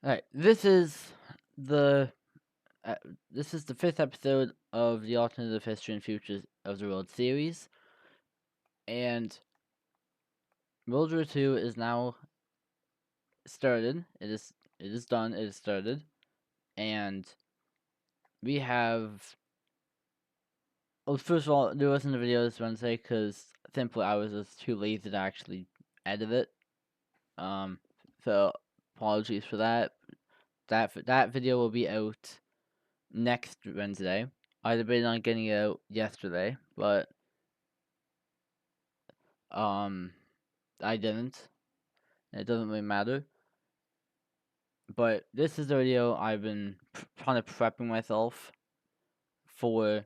Alright, the uh, this is the fifth episode of the Alternative History and Futures of the World series, and World War II is now started. It is done. It is started, and we have. Well, first of all, there wasn't a video this Wednesday because simply I was just too lazy to actually edit it. Um, so apologies for that. That video will be out next Wednesday. I debated on getting it out yesterday, but um, I didn't. It doesn't really matter. But this is the video I've been kind of prepping myself for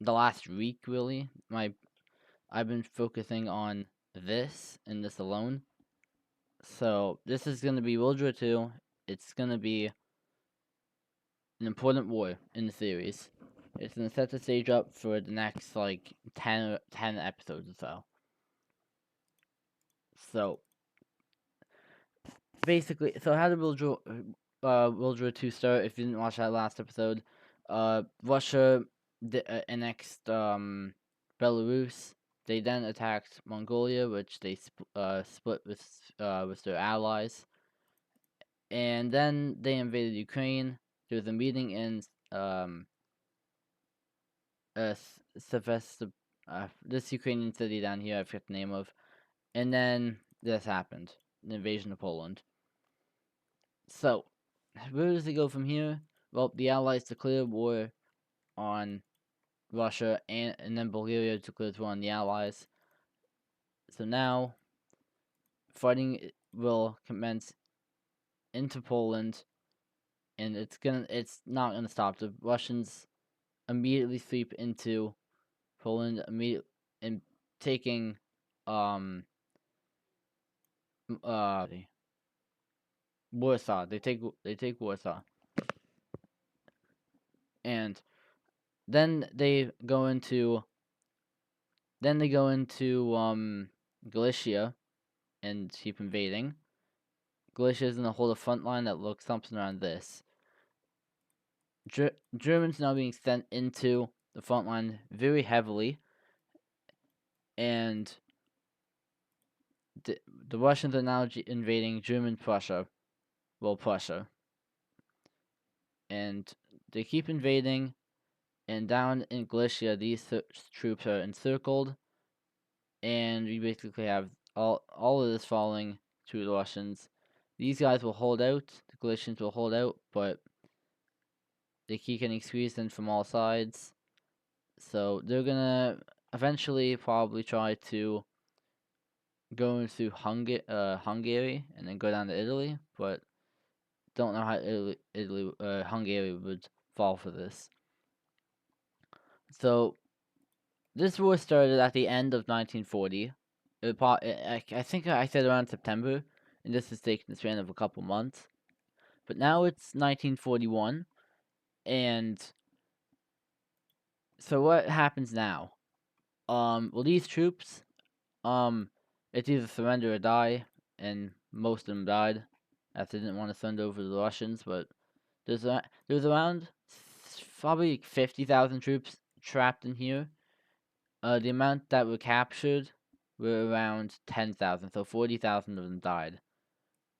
the last week. Really, I've been focusing on this and this alone. So this is gonna be World War II. It's gonna be an important war in the series. It's gonna set the stage up for the next like 10 episodes or so. So basically, so how did World War II start? If you didn't watch that last episode, Russia annexed Belarus. They then attacked Mongolia, which they split with their allies, and then they invaded Ukraine. There was a meeting in Sevastopol, this Ukrainian city down here. I forget the name of, and then this happened, the invasion of Poland. So, where does it go from here? Well, the Allies declared war on Russia, and then Bulgaria declared war on the Allies. So now, fighting will commence into Poland, and it's not gonna stop. The Russians immediately sweep into Poland, and taking um uh Warsaw. They take Warsaw, and then they go into Galicia and keep invading. Galicia is going to hold a front line that looks something around this. Germans now being sent into the front line very heavily, and the Russians are now invading German Prussia. Well, Prussia. And they keep invading, and down in Galicia, these troops are encircled, and we basically have all of this falling to the Russians. These guys will hold out. The Galicians will hold out, but they keep getting squeezed in from all sides. So they're gonna eventually probably try to go through Hungary and then go down to Italy, but don't know how Hungary would fall for this. So this war started at the end of 1940. I think I said around September, and this has taken the span of a couple months. But now it's 1941, and so what happens now? Well, these troops, um, it's either surrender or die, and most of them died, as they didn't want to send over to the Russians. But there's around probably 50,000 troops trapped in here. The amount that were captured were around 10,000, so 40,000 of them died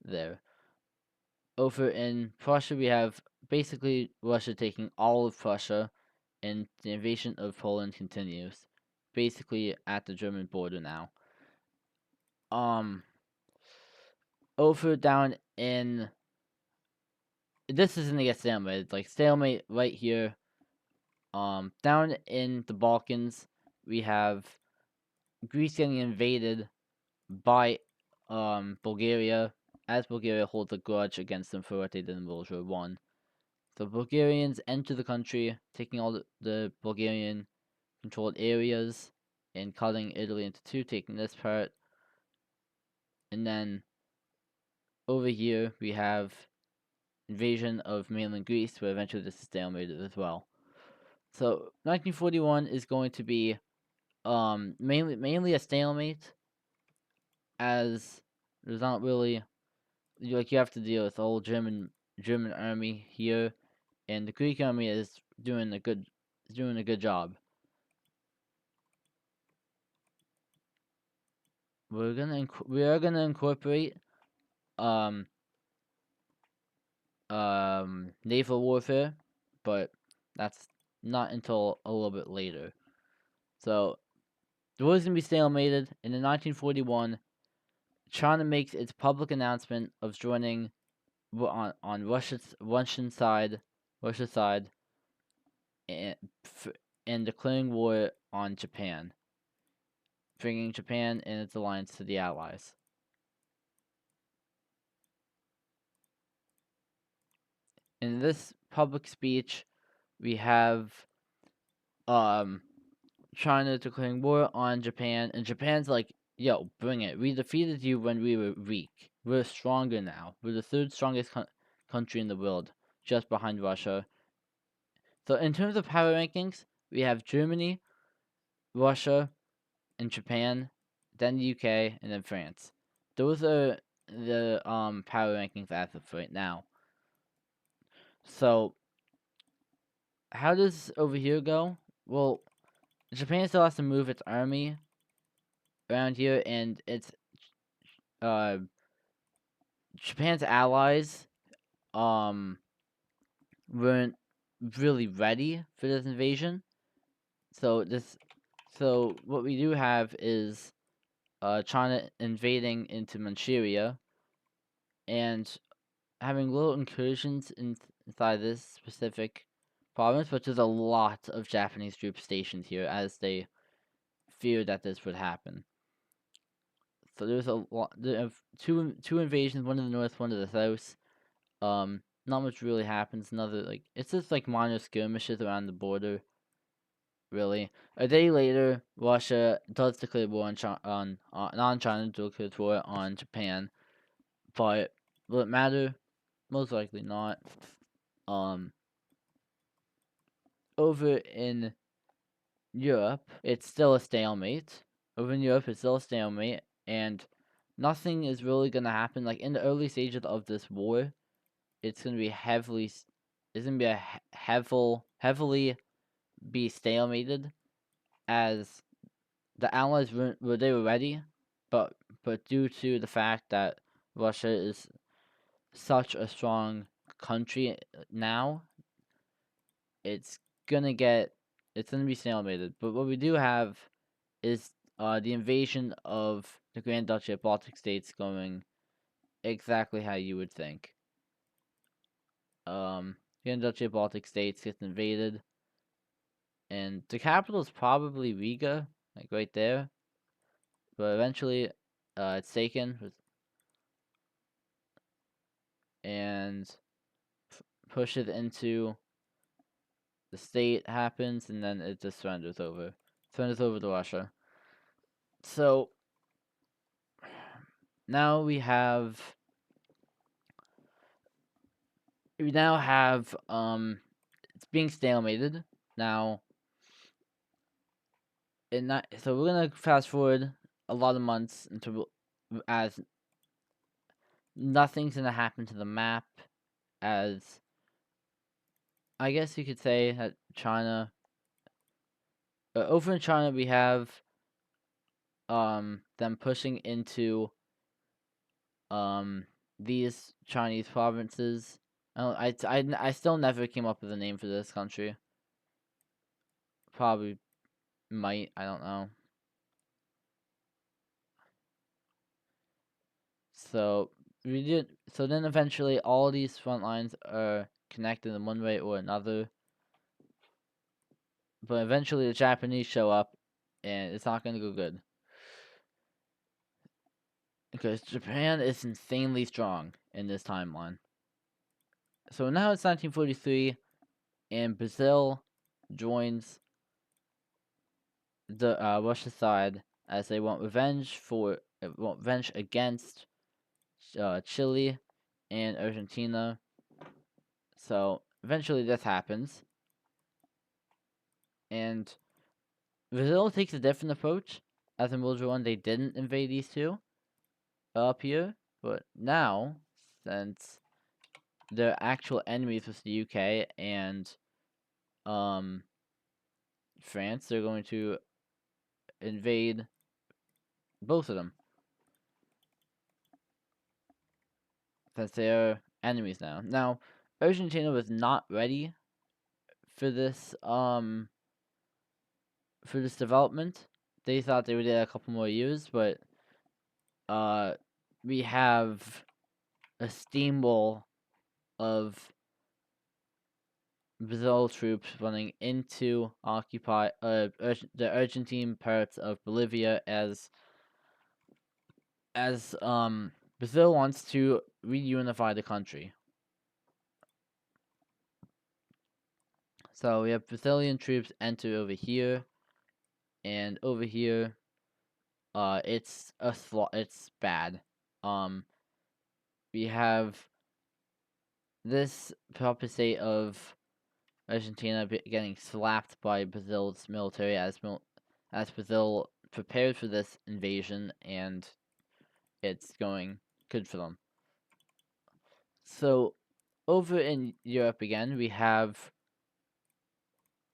there. Over in Prussia, we have basically Russia taking all of Prussia, and the invasion of Poland continues, basically at the German border now. Um, over down in this isn't a stalemate, like stalemate right here. Down in the Balkans, we have Greece getting invaded by Bulgaria, as Bulgaria holds a grudge against them for what they did in World War One. The Bulgarians enter the country, taking all the Bulgarian controlled areas and cutting Italy into two, taking this part. And then over here we have invasion of mainland Greece, where eventually this is stalemated as well. So 1941 is going to be mainly a stalemate, as there's not really you have to deal with the whole German army here, and the Greek army is doing a good job. We are gonna incorporate um naval warfare, but that's not until a little bit later. So the war is gonna be stalemated, and in 1941, China makes its public announcement of joining on Russia's side, and and declaring war on Japan, bringing Japan and its alliance to the Allies. In this public speech, we have um China declaring war on Japan, and Japan's like, "Yo, bring it. We defeated you when we were weak. We're stronger now. We're the third strongest country in the world, just behind Russia." So in terms of power rankings, we have Germany, Russia, and Japan, then the UK, and then France. Those are the power rankings as of right now. So how does over here go? Well, Japan still has to move its army around here, and it's uh Japan's allies weren't really ready for this invasion. So what we do have is China invading into Manchuria and having little incursions inside this specific province, but there's a lot of Japanese troops stationed here as they feared that this would happen. So there's a lot. There have two invasions, one to the north, one to the south. Not much really happens. It's just like minor skirmishes around the border. Really, a day later, Russia does declare war on non-China declares war on Japan, but will it matter? Most likely not. Um, over in Europe, it's still a stalemate. And nothing is really gonna happen. Like in the early stages of this war, it's gonna be heavily be stalemated, as the Allies they were ready, but due to the fact that Russia is such a strong country now, it's gonna get it's gonna be stalemated. But what we do have is the invasion of the Grand Duchy of Baltic States going exactly how you would think. Grand Duchy of Baltic States gets invaded, and the capital is probably Riga, like right there. But eventually, it's taken and pushes into the state happens, and then it just surrenders over to Russia. So now we now have it's being stalemated now. So we're gonna fast forward a lot of months into as nothing's gonna happen to the map, as I guess you could say that China. Over in China, we have them pushing into these Chinese provinces. I still never came up with a name for this country. Probably might, I don't know. So so then eventually all these front lines are connected in one way or another. But eventually the Japanese show up, and it's not gonna go good. Because Japan is insanely strong in this timeline. So now it's 1943, and Brazil joins the Russia side, as they want revenge against Chile and Argentina. So eventually this happens, and Brazil takes a different approach. As in World War I, they didn't invade these two up here, but now since their actual enemies was the UK and France. They're going to invade both of them since they're enemies now. Now, Argentina was not ready for this development. They thought they would get a couple more years, but we have a steamroll of Brazil troops running into the Argentine parts of Bolivia as Brazil wants to reunify the country. So we have Brazilian troops enter over here, and over here, it's bad. We have this proper of Argentina getting slapped by Brazil's military as Brazil prepared for this invasion, and it's going good for them. So, over in Europe again, we have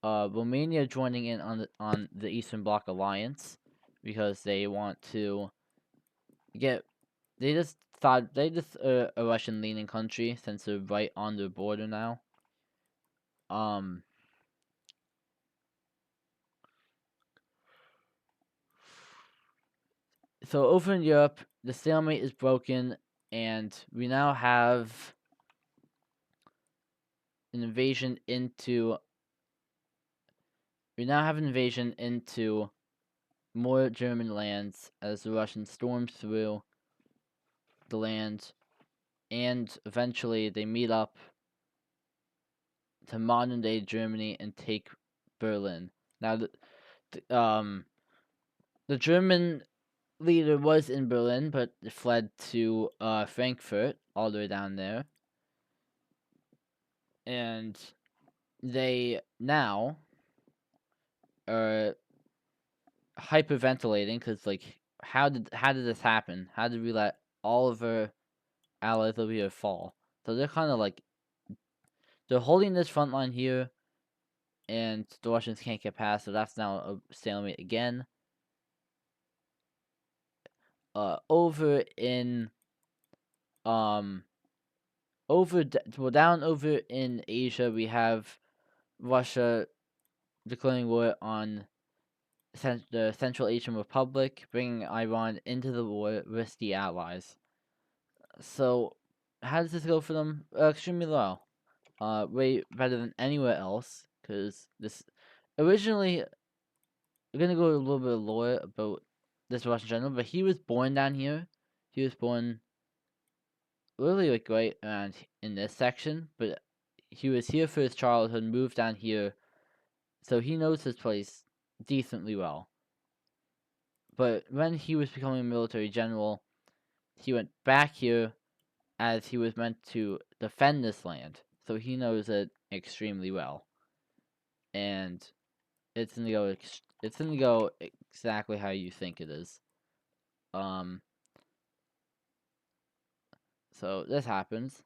Romania joining in on the Eastern Bloc alliance because they want to get. They just thought they just a Russian leaning country since they're right on the border now. So over in Europe, the stalemate is broken, and we now have an invasion into. We now have an invasion into more German lands as the Russians storm through the land, and eventually they meet up to modern day Germany and take Berlin. Now, the German leader was in Berlin, but fled to Frankfurt, all the way down there, and they now are hyperventilating because, like, how did this happen? How did we let all of our allies over here fall? So they're kind of like they're holding this front line here, and the Russians can't get past. So that's now a stalemate again. Over in down over in Asia, we have Russia declaring war on the Central Asian Republic, bringing Iran into the war with the Allies. So, how does this go for them? Extremely low. Way better than anywhere else, because this originally. We're gonna go a little bit of lore about this Russian general, but he was born down here. He was born really like right around in this section, but he was here for his childhood, moved down here, so he knows his place decently well. But when he was becoming a military general, he went back here as he was meant to defend this land, so he knows it extremely well. And it's gonna go. It's gonna go exactly how you think it is. So this happens,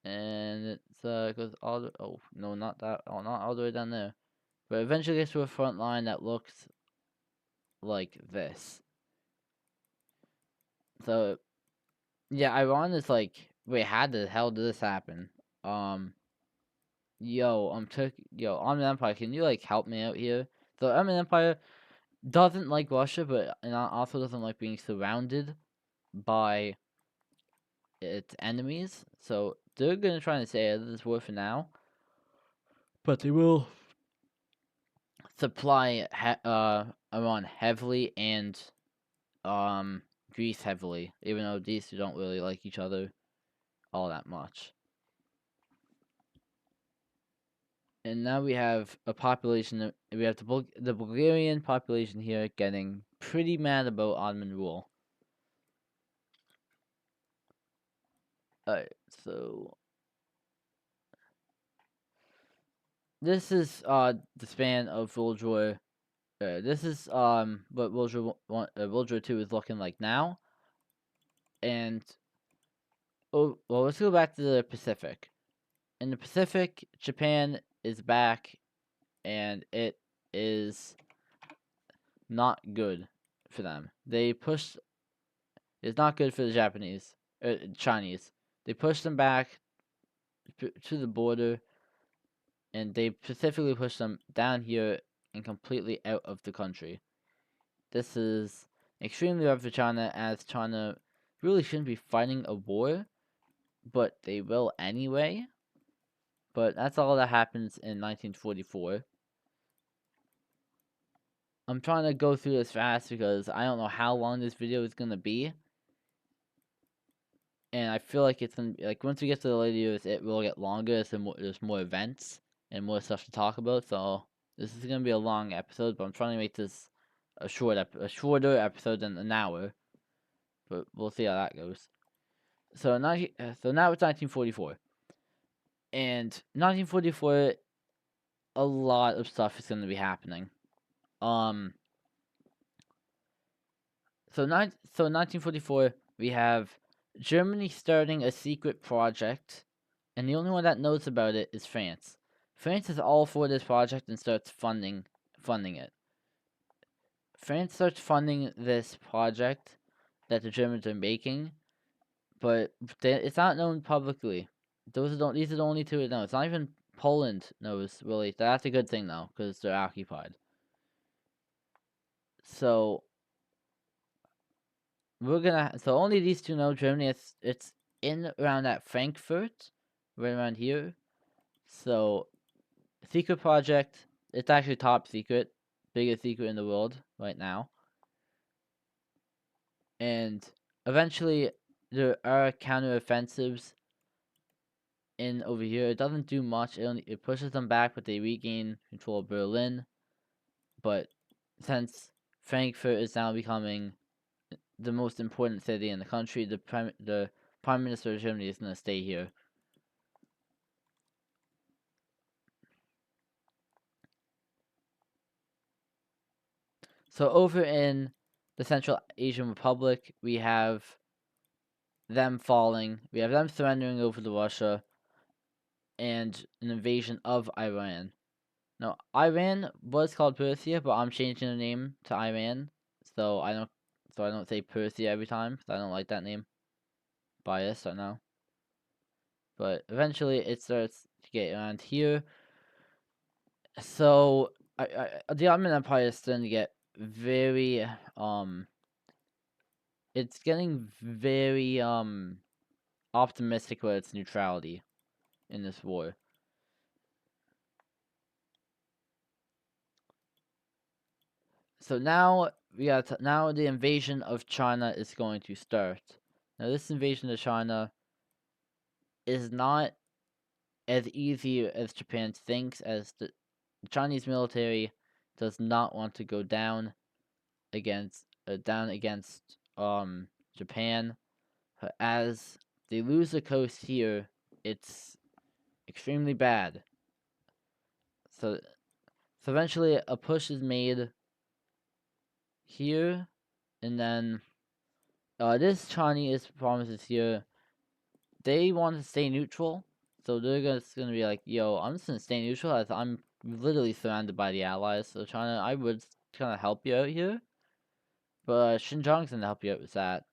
and it goes all the oh no, not that oh not all the way down there, but eventually gets to a front line that looks like this. So yeah, Iran is like, wait, how the hell did this happen? Yo, Ottoman Empire, can you like help me out here? The Ottoman Empire doesn't like Russia, but also doesn't like being surrounded by its enemies. So they're gonna try to say this war for now, but they will supply Iran heavily and Greece heavily, even though these two don't really like each other all that much. And now we have a population. We have the Bulgarian population here getting pretty mad about Ottoman rule. Alright, so this is the span of World War this is what World War II is looking like now, and let's go back to the Pacific. In the Pacific, Japan is back, and it is not good for them. It's not good for the Chinese. They pushed them back to the border, and they specifically pushed them down here and completely out of the country. This is extremely rough for China, as China really shouldn't be fighting a war, but they will anyway. But that's all that happens in 1944. I'm trying to go through this fast because I don't know how long this video is going to be. And I feel like it's going to be, like, once we get to the later years, it will get longer. So there's more events and more stuff to talk about. So this is going to be a long episode, but I'm trying to make this a shorter episode than an hour. But we'll see how that goes. So now it's 1944. And 1944, a lot of stuff is going to be happening. So in 1944, we have Germany starting a secret project, and the only one that knows about it is France. France is all for this project and starts funding it. France starts funding this project that the Germans are making, but it's not known publicly. These are the only two that know. It's not even Poland knows, really. That's a good thing, though, because they're occupied. So so only these two know Germany. It's in around at Frankfurt, right around here. So secret project. It's actually top secret, biggest secret in the world right now. And eventually there are counteroffensives in over here. It doesn't do much. It pushes them back, but they regain control of Berlin. But since Frankfurt is now becoming the most important city in the country, the prime minister of Germany is going to stay here. So over in the Central Asian Republic, we have them falling. We have them surrendering over to Russia, and an invasion of Iran. Now, Iran was called Persia, but I'm changing the name to Iran, so I don't say Persia every time, because I don't like that name. Bias, I know. But eventually, it starts to get around here. So, the Ottoman Empire is starting to get very it's getting very optimistic with its neutrality in this war. So now now the invasion of China is going to start. Now this invasion of China is not as easy as Japan thinks, as the Chinese military does not want to go down against Japan. As they lose the coast here, it's extremely bad. So eventually a push is made here, and then this Chinese promises here, they want to stay neutral, so they're just gonna be like, yo, I'm just gonna stay neutral as I'm literally surrounded by the Allies. So China, I would kind of help you out here, but Xinjiang's gonna help you out with that.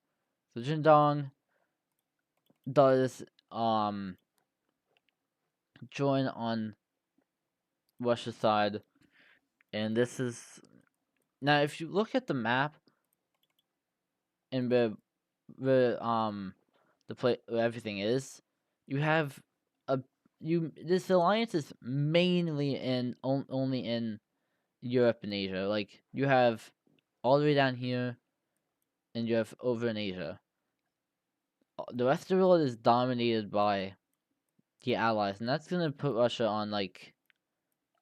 So Xinjiang does join on Russia's side, and this is now if you look at the map and the place where everything is, you have this alliance is mainly only in Europe and Asia. Like you have all the way down here, and you have over in Asia. The rest of the world is dominated by the Allies, and that's gonna put Russia on like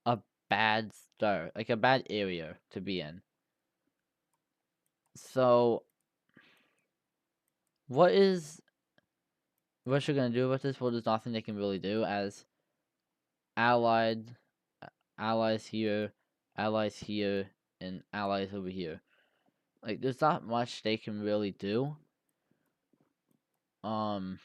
a bad start, like a bad area to be in. So, what is Russia gonna do about this? Well, there's nothing they can really do, as allied allies here, allies here, and allies over here. Like, there's not much they can really do. Um,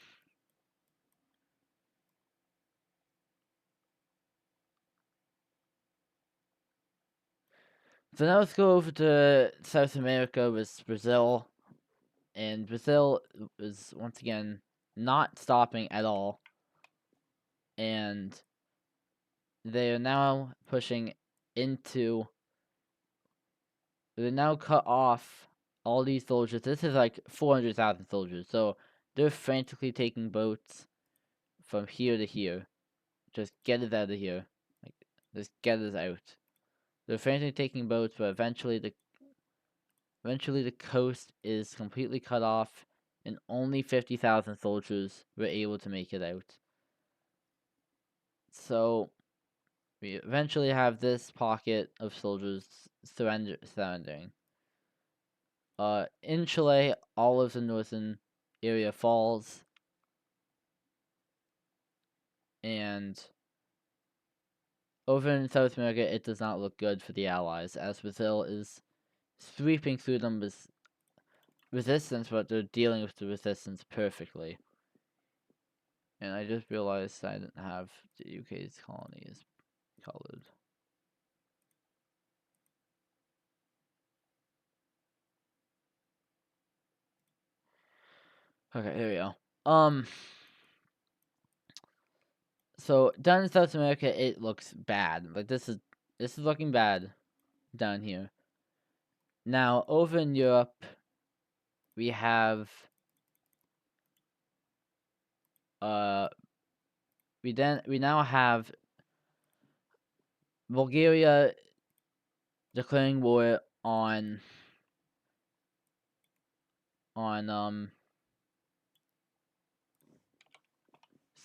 so now let's go over to South America with Brazil. And Brazil is once again not stopping at all. And they are now pushing into. They now cut off all these soldiers. This is like 400,000 soldiers. So they're frantically taking boats from here to here. Just get us out of here. Like, just get us out. They're frantically taking boats, but eventually the coast is completely cut off, and only 50,000 soldiers were able to make it out. So we eventually have this pocket of soldiers surrendering. In Chile, all of the northern area falls, and over in South America, it does not look good for the Allies, as Brazil is sweeping through them with resistance, but they're dealing with the resistance perfectly. And I just realized I didn't have the UK's colonies colored. Okay, here we go. So down in South America, it looks bad. Like this is looking bad down here. Now over in Europe, we have we now have Bulgaria declaring war on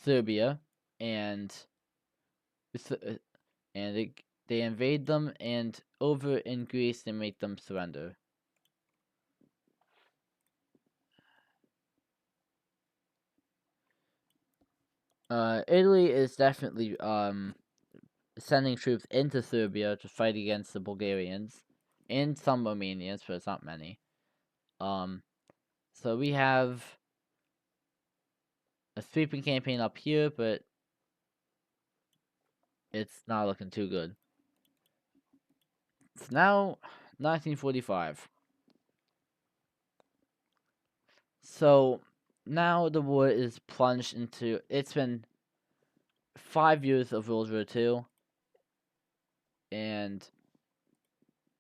Serbia, and they invade them, and over in Greece they make them surrender. Italy is definitely sending troops into Serbia to fight against the Bulgarians and some Romanians, but it's not many. So we have a sweeping campaign up here, but it's not looking too good. It's now 1945. So now the war is plunged into. It's been 5 years of World War II, and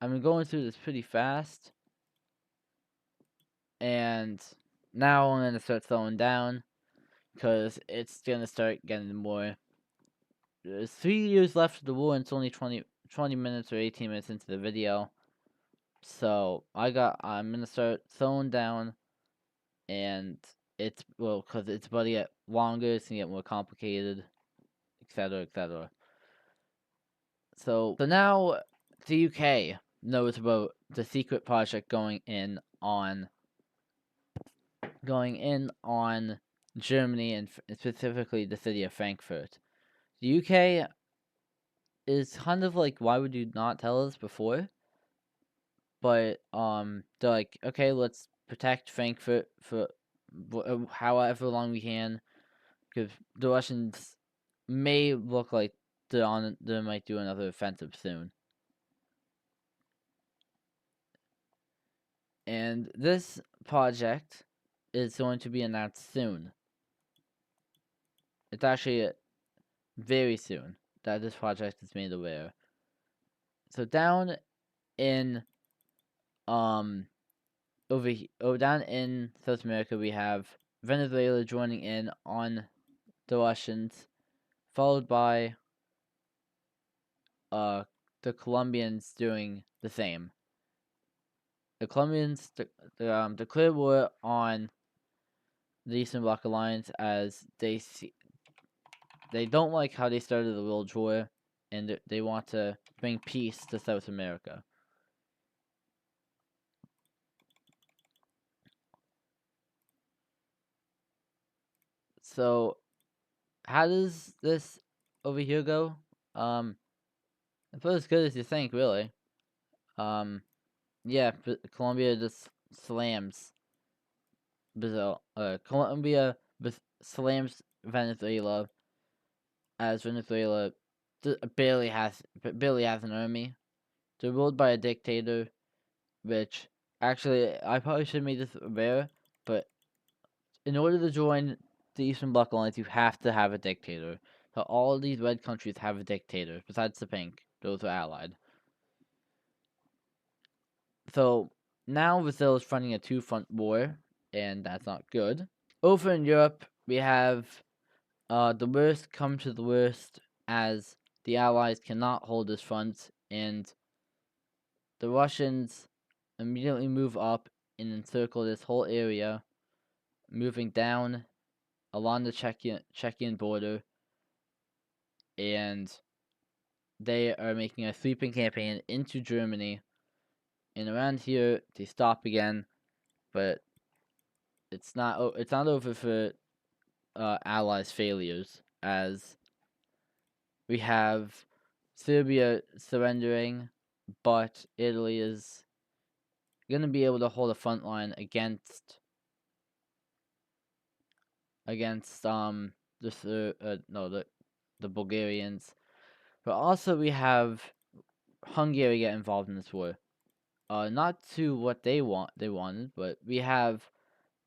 I'm going through this pretty fast. And now I'm gonna start slowing down because it's gonna start getting more. There's 3 years left of the war, and it's only 20 minutes or 18 minutes into the video. So I'm gonna start slowing down, and because it's about to get longer, it's gonna get more complicated, etc., etc. So now the UK knows about the secret project going in on Germany, and specifically the city of Frankfurt. The UK is kind of like, why would you not tell us before? But they're like, okay, let's protect Frankfurt for however long we can, because the Russians may look like they might do another offensive soon. And this project is going to be announced soon. It's actually very soon that this project is made aware. So down in down in South America, we have Venezuela joining in on the Russians, followed by the Colombians doing the same. The Colombians declare war on the Eastern Bloc Alliance, as they don't like how they started the World War, and they want to bring peace to South America. So, how does this over here go? It's not as good as you think, really. Yeah, Colombia just slams Brazil. Colombia slams Venezuela, as Venezuela barely has an army. They're ruled by a dictator, which actually I probably should have made this aware, but in order to join the Eastern Bloc Alliance, you have to have a dictator. So all of these red countries have a dictator, besides the pink. Those are allied. So now Brazil is fronting a two-front war, and that's not good. Over in Europe, we have the worst come to the worst, as the Allies cannot hold this front, and the Russians immediately move up and encircle this whole area, moving down along the Czechian border, and they are making a sweeping campaign into Germany. And around here, they stop again, but it's not over for Allies' failures, as we have Serbia surrendering, but Italy is gonna be able to hold a front line against the Bulgarians. But also we have Hungary get involved in this war. Not to what they wanted, but we have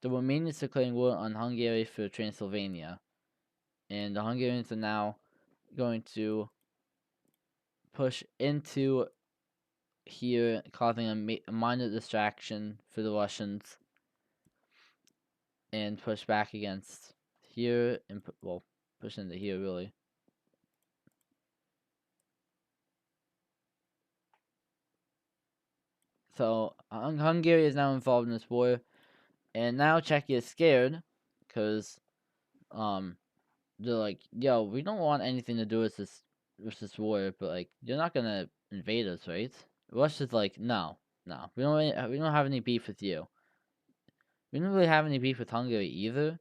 the Romanians declaring war on Hungary for Transylvania, and the Hungarians are now going to push into here, causing a minor distraction for the Russians, and push back against here, and push into here really. So Hungary is now involved in this war, and now Czechia is scared, because they're like, yo, we don't want anything to do with this war, but like, you're not gonna invade us, right? Russia's like, no, we don't have any beef with you. We didn't really have any beef with Hungary either,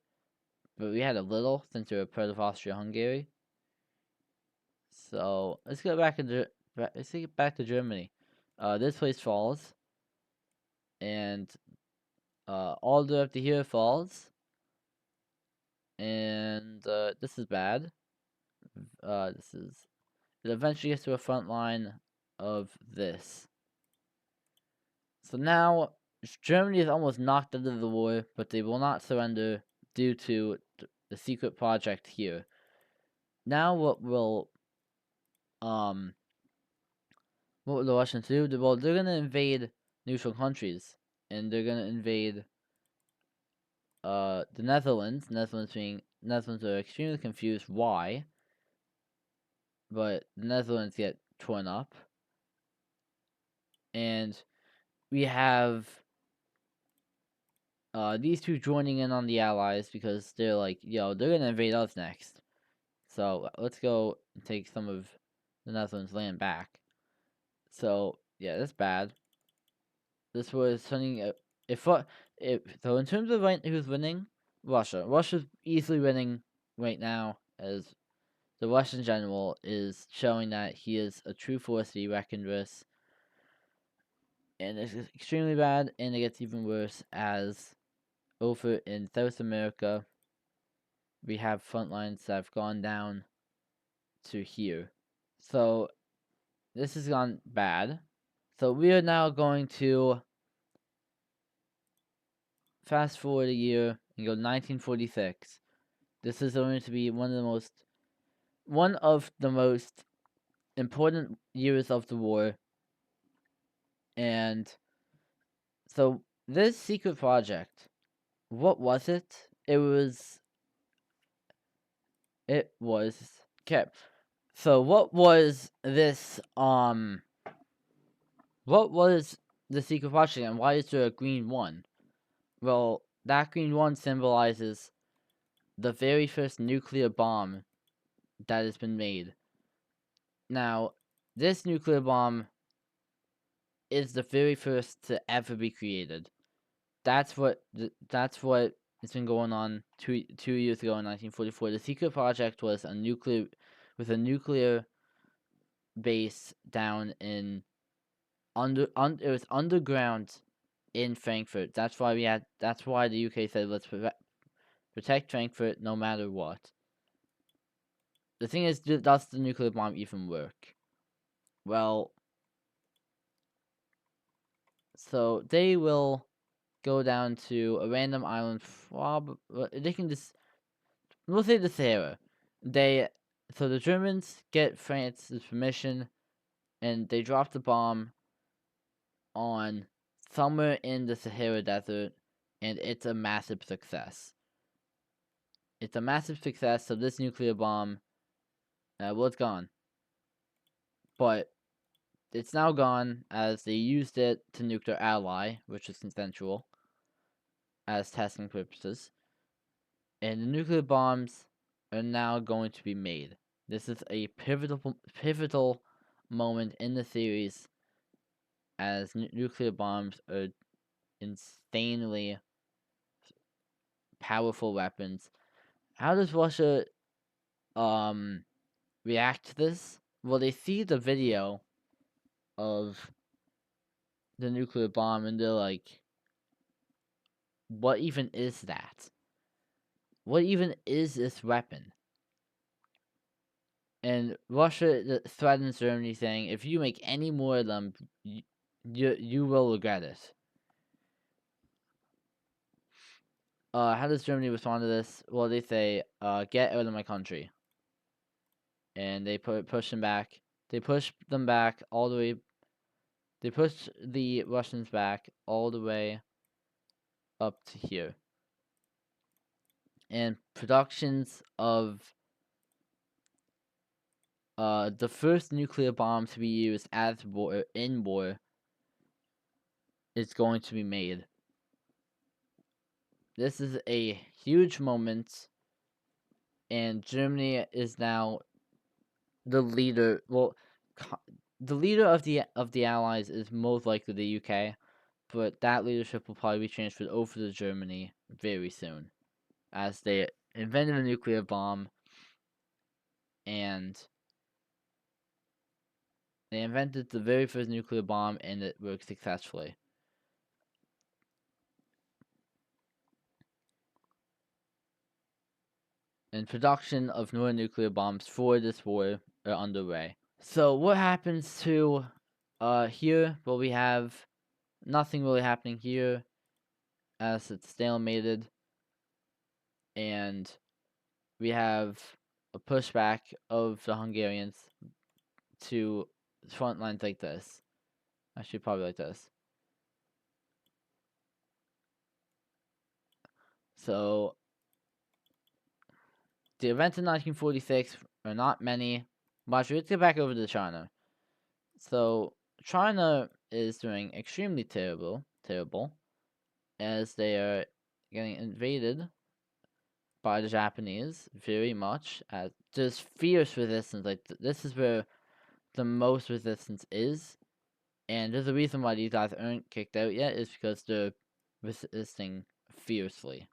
but we had a little since we were part of Austria-Hungary. So let's get back to Germany. This place falls, and all the way up to here falls, and this is bad. It eventually gets to a front line of this. So now Germany is almost knocked out of the war, but they will not surrender due to the secret project here. Now what will the Russians do? Well, they're gonna invade neutral countries, and they're gonna invade the Netherlands. Netherlands are extremely confused why, but the Netherlands get torn up, and we have these two joining in on the Allies because they're like, yo, they're gonna invade us next. So let's go and take some of the Netherlands' land back. So yeah, that's bad. This was something. So in terms of who's winning, Russia. Russia's easily winning right now, as the Russian general is showing that he is a true force to be reckoned with. And it's extremely bad, and it gets even worse as over in South America, we have front lines that have gone down to here. So this has gone bad. So we are now going to fast forward a year and go 1946. This is going to be one of the most important years of the war. And so this secret project, what was it? It was okay. So what was this what was the secret project, and why is there a green one? Well, that green one symbolizes the very first nuclear bomb that has been made. Now, this nuclear bomb is the very first to ever be created. That's what has been going on 2 years ago in 1944. The secret project was a nuclear base down in it was underground in Frankfurt. That's why the UK said let's protect Frankfurt no matter what. The thing is, does the nuclear bomb even work? Well, so they will go down to a random island. They can just, we'll say the Sahara. So the Germans get France's permission, and they drop the bomb on somewhere in the Sahara Desert, and it's a massive success. It's a massive success. So this nuclear bomb, well, it's gone, but it's now gone as they used it to nuke their ally, which is consensual, as testing purposes. And the nuclear bombs are now going to be made. This is a pivotal moment in the series, as nuclear bombs are insanely powerful weapons. How does Russia react to this? Well, they see the video of the nuclear bomb and they're like, what even is that? What even is this weapon? And Russia threatens Germany, saying, if you make any more of them, you will regret it. How does Germany respond to this? Well, they say, get out of my country. And they push them back. They push them back all the way. They push the Russians back all the way up to here. And productions of the first nuclear bomb to be used in war is going to be made. This is a huge moment, and Germany is now the leader. Well, the leader of the Allies is most likely the UK, but that leadership will probably be transferred over to Germany very soon, as they invented a nuclear bomb, and they invented the very first nuclear bomb, and it worked successfully. And production of more nuclear bombs for this war are underway. So what happens to here? Well, we have nothing really happening here, as it's stalemated, and we have a pushback of the Hungarians to front lines like this. Actually, probably like this. So the events in 1946 are not many. Let's get back over to China. So China is doing extremely terrible, as they are getting invaded by the Japanese very much. As there's fierce resistance. Like this is where the most resistance is, and there's a reason why these guys aren't kicked out yet. Is because they're resisting fiercely,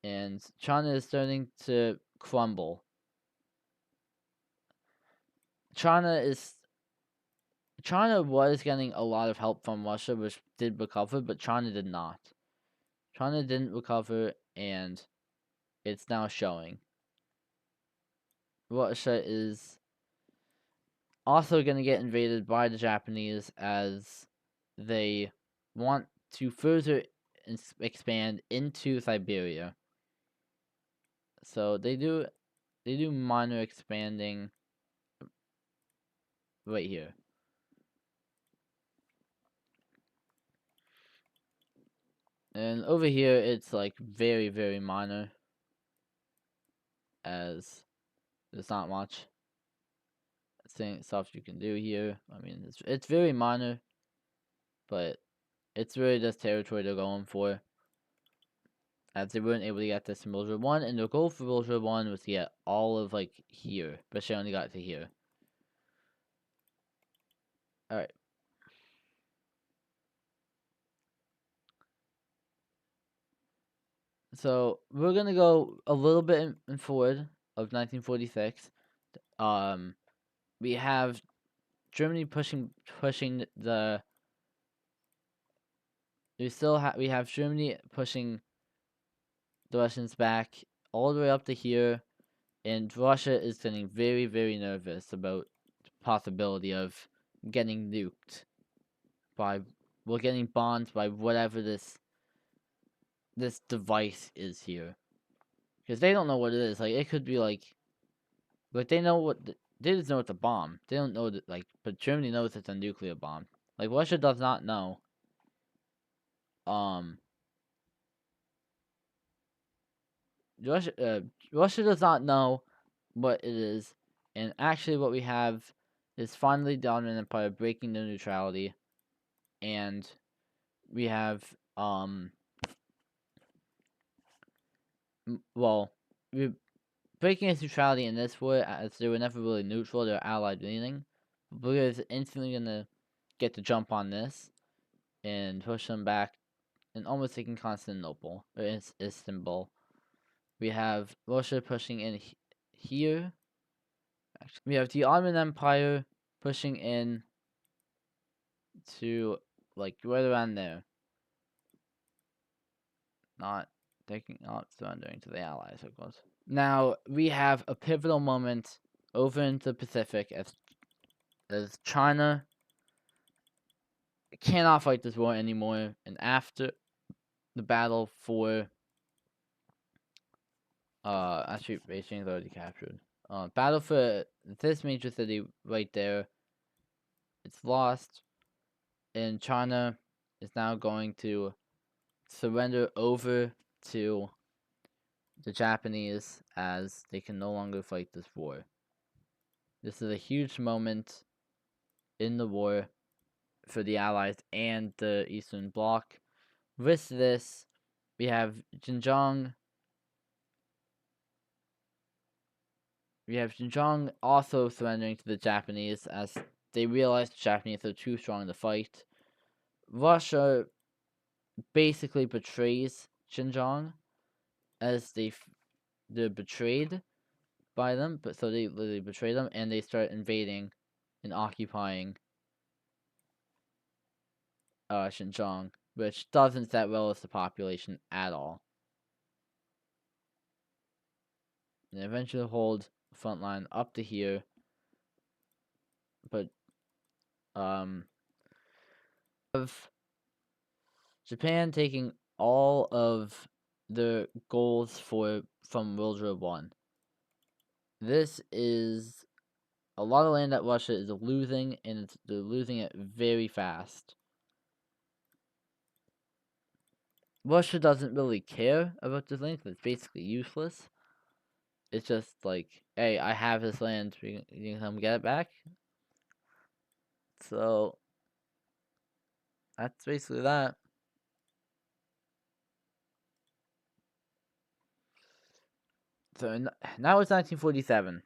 and China is starting to crumble. China was getting a lot of help from Russia, which did recover, but China did not. China didn't recover, and it's now showing. Russia is also going to get invaded by the Japanese, as they want to further expand into Siberia. So they do minor expanding right here. And over here, it's like very, very minor, as there's not much stuff you can do here. I mean, it's very minor, but it's really just territory they're going for, as they weren't able to get this in World War One, and their goal for World War One was to get all of like here, but she only got to here. All right. So we're gonna go a little bit in forward of 1946. We have Germany pushing the. We have Germany pushing the Russians back all the way up to here, and Russia is getting very, very nervous about the possibility of getting nuked by, well, getting bombed by whatever this device is here, because they don't know what it is. Like, it could be like they know they just know it's a bomb. They don't know that, like, but Germany knows it's a nuclear bomb. Like, Russia does not know. Um, Russia does not know what it is, and actually, what we have is finally the Ottoman Empire breaking their neutrality, and we have well, we breaking its neutrality in this war, as they were never really neutral, they're allied leaning. Bulgaria is instantly gonna get the jump on this and push them back and almost taking Constantinople or Istanbul. We have Russia pushing in here. Actually, we have the Ottoman Empire pushing in to like right around there. Not surrendering to the Allies, of course. Now we have a pivotal moment over into the Pacific as China cannot fight this war anymore, and after the battle for actually Beijing's already captured. Battle for this major city right there, it's lost, and China is now going to surrender over to the Japanese as they can no longer fight this war. This is a huge moment in the war for the Allies and the Eastern Bloc. With this, we have Xinjiang. We have Xinjiang also surrendering to the Japanese as they realize the Japanese are too strong to fight. Russia basically betrays Xinjiang as they're betrayed by them, but so they literally betray them and they start invading and occupying Xinjiang, which doesn't set well with the population at all. And they eventually hold the front line up to here, but of Japan taking all of the goals from World War I. This is a lot of land that Russia is losing, and they're losing it very fast. Russia doesn't really care about this land because it's basically useless. It's just like, hey, I have this land, you can come get it back. So that's basically that. So now it's 1947.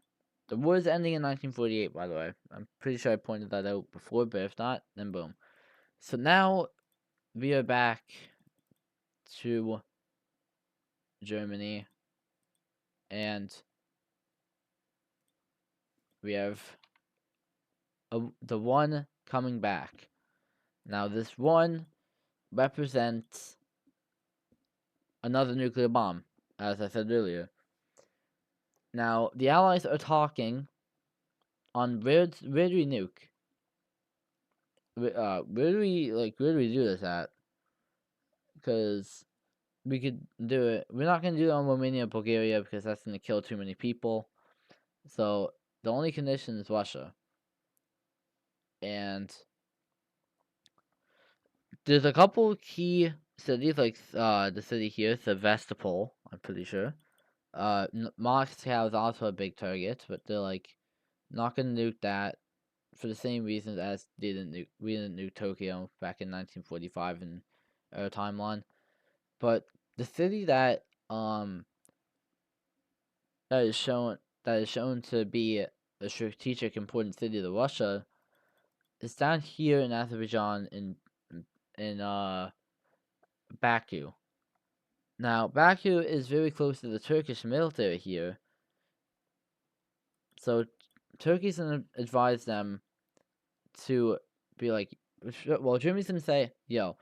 The war is ending in 1948, by the way. I'm pretty sure I pointed that out before, but if not, then boom. So now we are back to Germany, and we have the one coming back. Now, this one represents another nuclear bomb, as I said earlier. Now, the Allies are talking on where do we nuke? Where do we do this at? Because we could do it. We're not gonna do it on Romania and Bulgaria because that's gonna kill too many people. So the only condition is Russia. And there's a couple key cities like the city here, Sevastopol. I'm pretty sure. Moscow is also a big target, but they're like not gonna nuke that for the same reasons as we didn't nuke Tokyo back in 1945 in our timeline. But the city that is shown to be a strategic important city to Russia is down here in Azerbaijan in Baku. Now Baku is very close to the Turkish military here, so Turkey's gonna advise them to be like, well, Germany's gonna say, yo,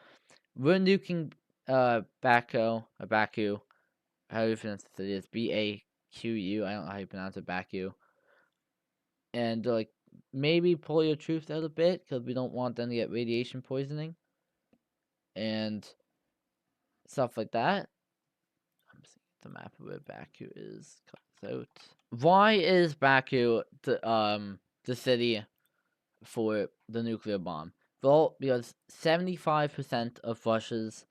we're nuking Baku. How do you pronounce the city? It's Baqu. I don't know how you pronounce it, Baku. And they're like, maybe pull your troops out a bit because we don't want them to get radiation poisoning and stuff like that. I'm seeing the map of where Baku is. Cut this out. Why is Baku the city for the nuclear bomb? Well, because 75% of Russia's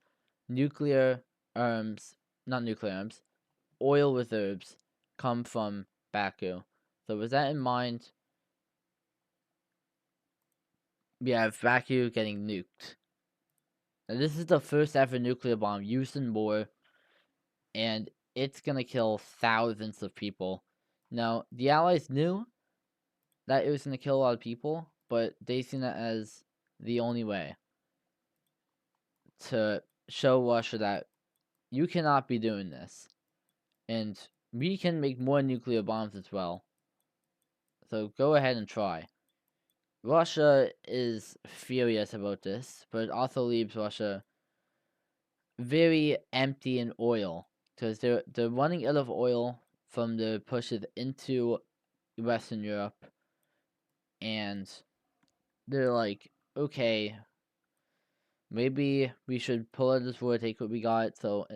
nuclear arms, not nuclear arms, oil reserves come from Baku. So with that in mind, we have Baku getting nuked. Now, this is the first ever nuclear bomb used in war, and it's gonna kill thousands of people. Now, the Allies knew that it was gonna kill a lot of people, but they seen it as the only way to show Russia that you cannot be doing this. And we can make more nuclear bombs as well. So go ahead and try. Russia is furious about this, but it also leaves Russia very empty in oil because they're running out of oil from the pushes into Western Europe, and they're like, okay, maybe we should pull out this war, take what we got. So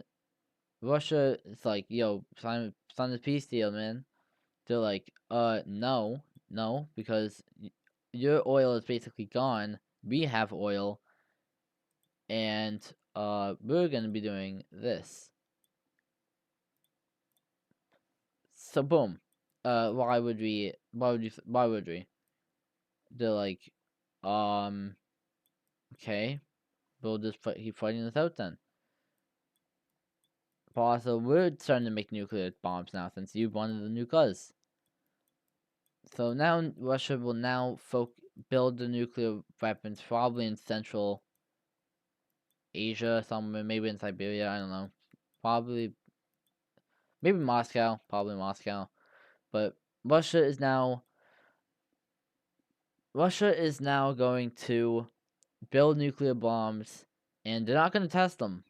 Russia is like, yo, sign the peace deal, man. They're like, no, because your oil is basically gone. We have oil, and we're gonna be doing this. So boom. Why would we? Why would we? They're like, um, okay, we'll just keep fighting this out then. But also, we're starting to make nuclear bombs now since you wanted to nuke us. So now Russia will now build the nuclear weapons probably in Central Asia somewhere, maybe in Siberia. I don't know. Probably, maybe Moscow. Probably Moscow. But Russia is now going to build nuclear bombs, and they're not going to test them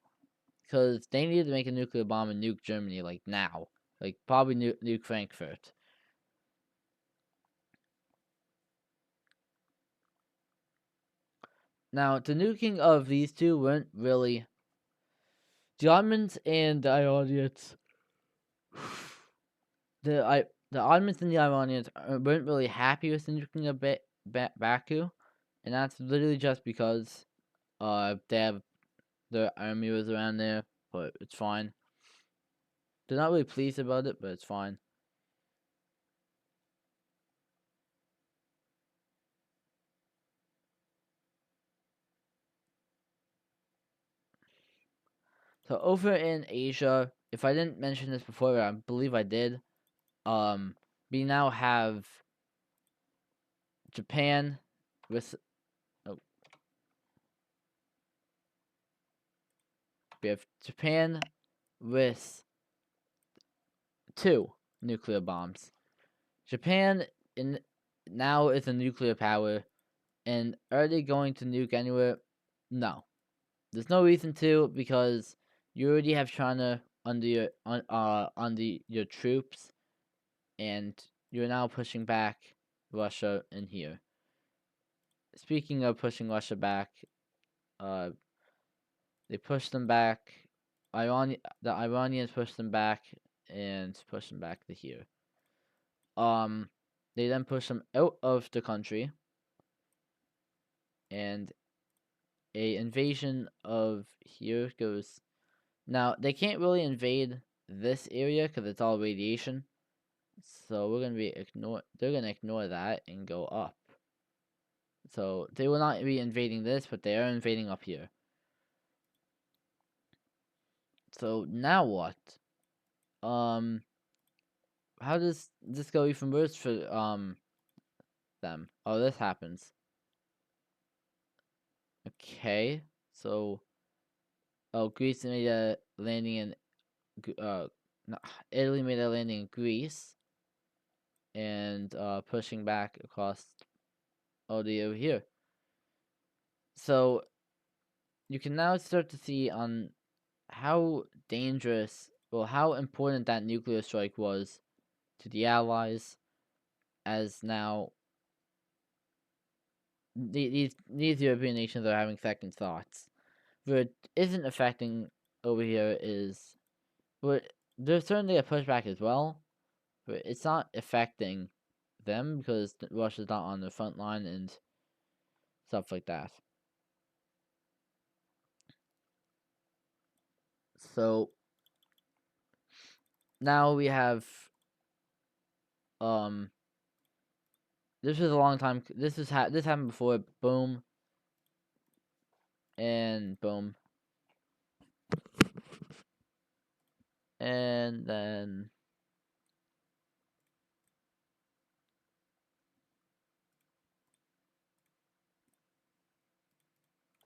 because they need to make a nuclear bomb and nuke Germany like now, like probably nuke Frankfurt. Now, the nuking of these two weren't really the Ottomans and the Iranians. The Ottomans and the Iranians weren't really happy with the nuking of Baku, and that's literally just because they have their army was around there, but it's fine. They're not really pleased about it, but it's fine. So over in Asia, if I didn't mention this before, I believe I did. We now have Japan with oh, we have Japan with 2 nuclear bombs. Japan in now is a nuclear power, and are they going to nuke anywhere? No, there's no reason to because you already have China under your troops, and you're now pushing back Russia in here. Speaking of pushing Russia back, uh, they pushed them back. The Iranians pushed them back and pushed them back to here. They then pushed them out of the country, and a invasion of here goes. Now they can't really invade this area because it's all radiation. So we're gonna be ignore. They're gonna ignore that and go up. So they will not be invading this, but they are invading up here. So now what? Um, how does this go even worse for them? Oh, this happens. Okay, so Greece made a landing in no, Italy made a landing in Greece and pushing back across the over here. So you can now start to see on how dangerous, well, how important that nuclear strike was to the Allies, as now these European nations are having second thoughts. What it isn't affecting over here is, but there's certainly a pushback as well, but it's not affecting them because Russia's not on the front line and stuff like that. So now we have um this was a long time. This happened before. Boom and boom, and then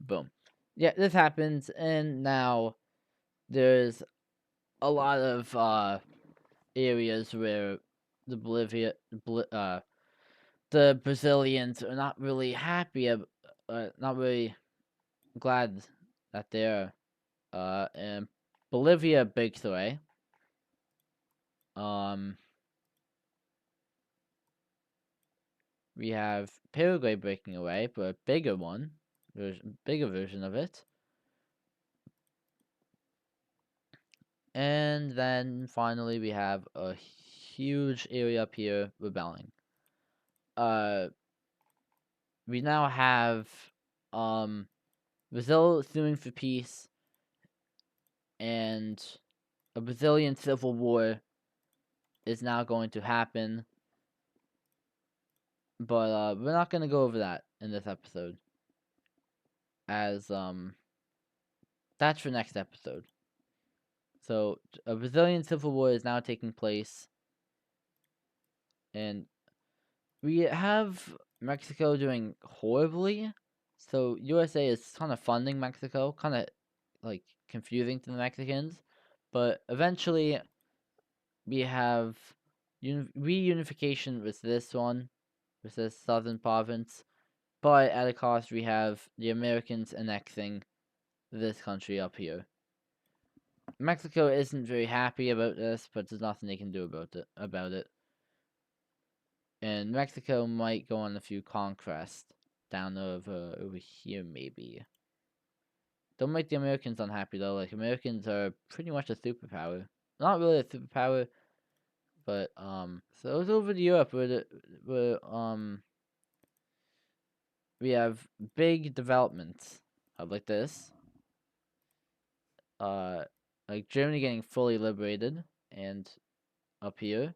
boom. Yeah, this happens, and now there's a lot of areas where the the Brazilians are not really happy, not really glad that they're in Bolivia breaks away. Um, we have Paraguay breaking away, but a bigger one, bigger version of it. And then finally we have a huge area up here rebelling. Uh, we now have um Brazil suing for peace and a Brazilian civil war is now going to happen. But we're not gonna go over that in this episode, as that's for next episode. So a Brazilian civil war is now taking place, and we have Mexico doing horribly. So USA is kind of funding Mexico, kind of like confusing to the Mexicans, but eventually we have reunification with this one, with this southern province, but at a cost we have the Americans annexing this country up here. Mexico isn't very happy about this, but there's nothing they can do about it. And Mexico might go on a few conquests down over here maybe. Don't make the Americans unhappy though. Like Americans are pretty much a superpower. Not really a superpower, but so it's over to Europe where we have big developments like this. Uh like Germany getting fully liberated and up here,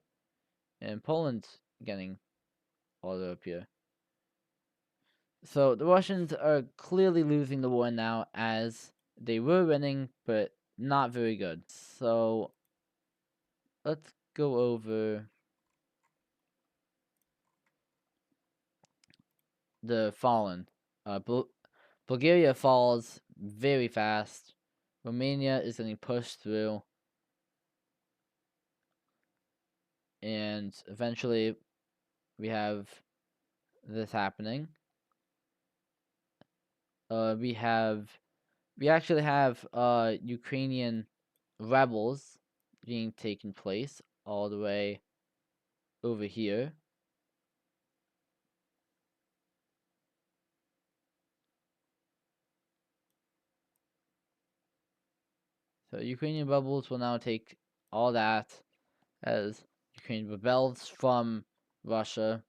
and Poland getting all the way up here. So the Russians are clearly losing the war now, as they were winning, but not very good. So let's go over the fallen. Bulgaria falls very fast. Romania is getting pushed through, and eventually we have this happening. We actually have Ukrainian rebels being taken place all the way over here. So Ukrainian rebels will now take all that as Ukraine rebels from Russia,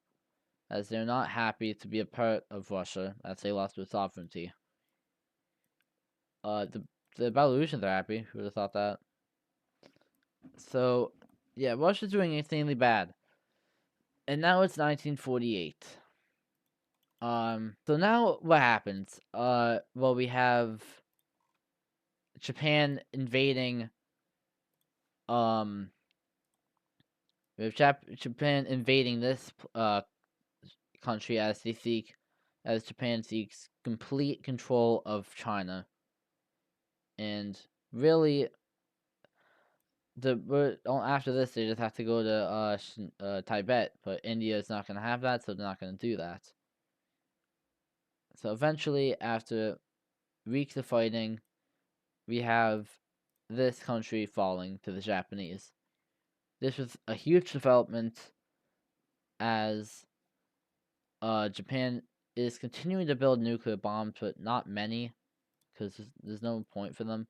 as they're not happy to be a part of Russia, as they lost their sovereignty. The Belarusians are happy. Who would have thought that? So, yeah, Russia's doing insanely bad. And now it's 1948. So now what happens? Well, we have Japan invading. Um, we have Japan invading this country as Japan seeks complete control of China, and really, after this they just have to go to Tibet, but India is not going to have that, so they're not going to do that. So eventually, after weeks of fighting, we have this country falling to the Japanese. This was a huge development as Japan is continuing to build nuclear bombs, but not many, because there's no point for them.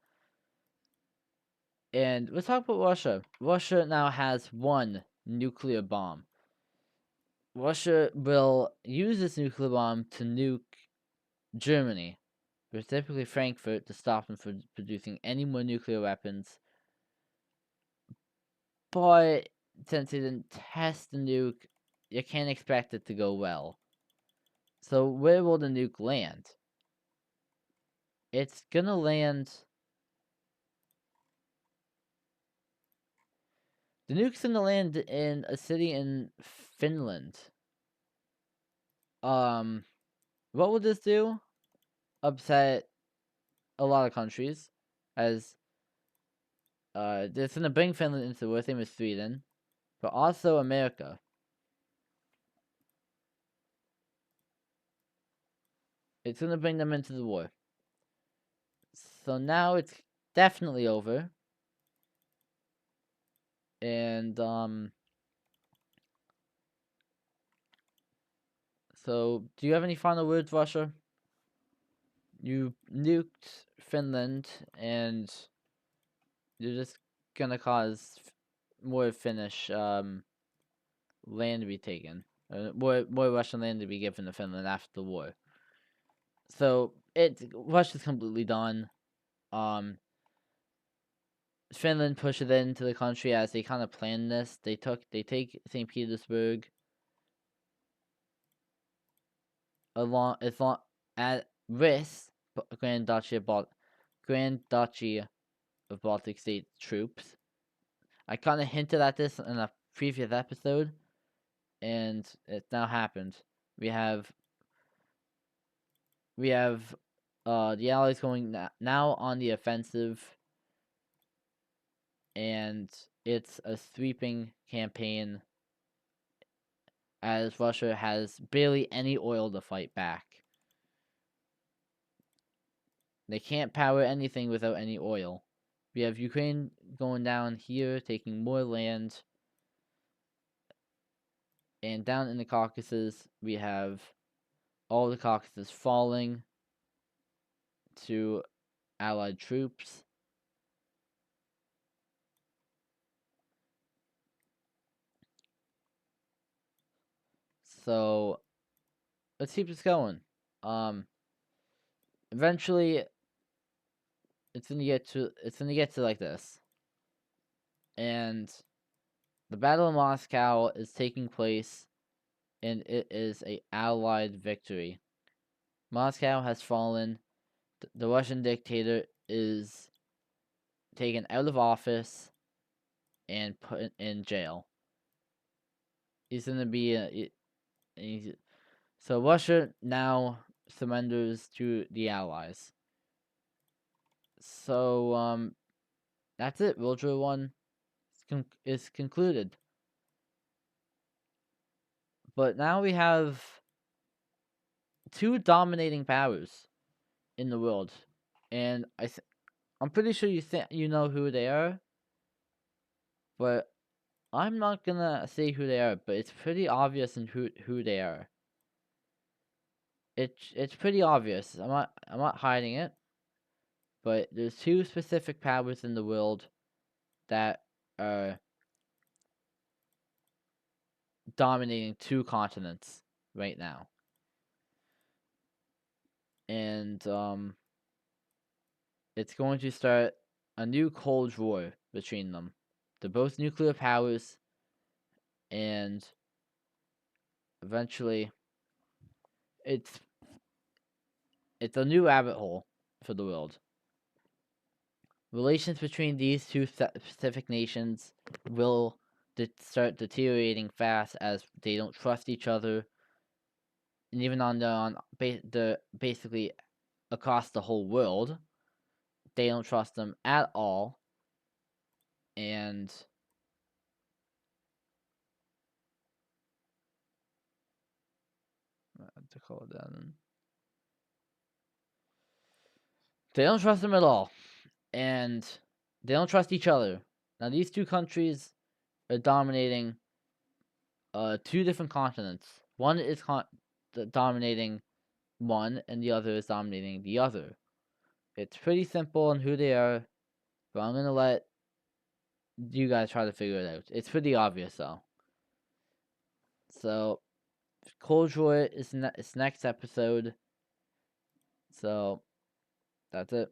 And let's talk about Russia. Russia now has one nuclear bomb. Russia will use this nuclear bomb to nuke Germany, specifically Frankfurt, to stop them from producing any more nuclear weapons. But since they didn't test the nuke, you can't expect it to go well. So where will the nuke land? It's gonna land. The nuke's gonna land in a city in Finland. What will this do? Upset a lot of countries, as it's gonna bring Finland into the war, same as Sweden, but also America. It's gonna bring them into the war. So now it's definitely over. And so do you have any final words, Russia? You nuked Finland, and you're just gonna cause more Finnish land to be taken, more Russian land to be given to Finland after the war. So Russia's completely done. Finland pushed it into the country as they kind of planned this. They take St. Petersburg along as long at risk, Grand Duchy of Baltic State troops. I kind of hinted at this in a previous episode, and it's now happened. We have the Allies going now on the offensive, and it's a sweeping campaign as Russia has barely any oil to fight back. They can't power anything without any oil. We have Ukraine going down here, taking more land. And down in the Caucasus, we have all the Caucasus falling to Allied troops. So let's keep this going. Eventually it's gonna get to like this. And the Battle of Moscow is taking place, and it is a Allied victory. Moscow has fallen. The Russian dictator is taken out of office and put in jail. He's gonna be so Russia now surrenders to the Allies. So that's it. World War One is concluded. But now we have two dominating powers in the world, and I'm pretty sure you know who they are, but I'm not gonna say who they are. But it's pretty obvious in who they are. It's pretty obvious. I'm not hiding it. But there's two specific powers in the world that are dominating two continents right now. And it's going to start a new Cold War between them. They're both nuclear powers, and eventually it's a new rabbit hole for the world. Relations between these two specific nations will start deteriorating fast as they don't trust each other, and even on the basically across the whole world, they don't trust them at all, and I have to call it that. They don't trust them at all, and they don't trust each other. Now, these two countries are dominating two different continents. One is dominating one, and the other is dominating the other. It's pretty simple on who they are, but I'm gonna let you guys try to figure it out. It's pretty obvious though. So, Cold War is next episode. So, that's it.